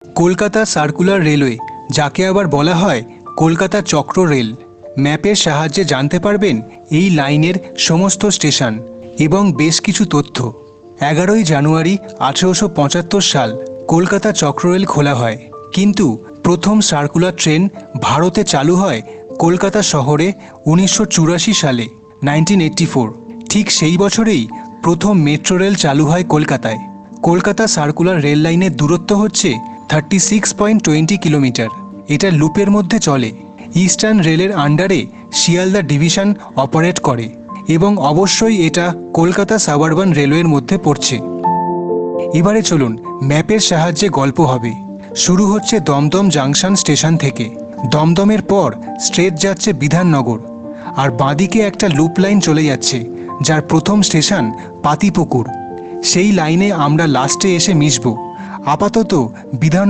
Kolkata circular railway, যাকে আবার বলা হয় কলকাতা চক্র রেল। ম্যাপের সাহায্যে জানতে পারবেন এই লাইনের সমস্ত স্টেশন এবং বেশ কিছু তথ্য। 11ই জানুয়ারি 1875 সাল কলকাতা চক্ররেল খোলা হয়, কিন্তু প্রথম সার্কুলার ট্রেন ভারতে চালু হয় কলকাতা শহরে 1984 সালে 1984। ঠিক সেই বছরেই প্রথম মেট্রো রেল চালু হয় কলকাতায়। কলকাতা সার্কুলার রেল লাইনের দূরত্ব হচ্ছে 36.20 কিলোমিটার। এটা লুপের মধ্যে চলে। ইস্টার্ন রেলের আন্ডারে শিয়ালদা ডিভিশন অপারেট করে এবং অবশ্যই এটা কলকাতা সাবারবান রেলওয়ের মধ্যে পড়ছে। এবারে চলুন ম্যাপের সাহায্যে গল্প হবে। শুরু হচ্ছে দমদম জাংশন স্টেশন থেকে। দমদমের পর স্ট্রেট যাচ্ছে বিধাননগর, আর বাঁদিকে একটা লুপ লাইন চলে যাচ্ছে, যার প্রথম স্টেশন পাতিপুকুর। সেই লাইনে আমরা লাস্টে এসে মিশব। আপাতত বিধান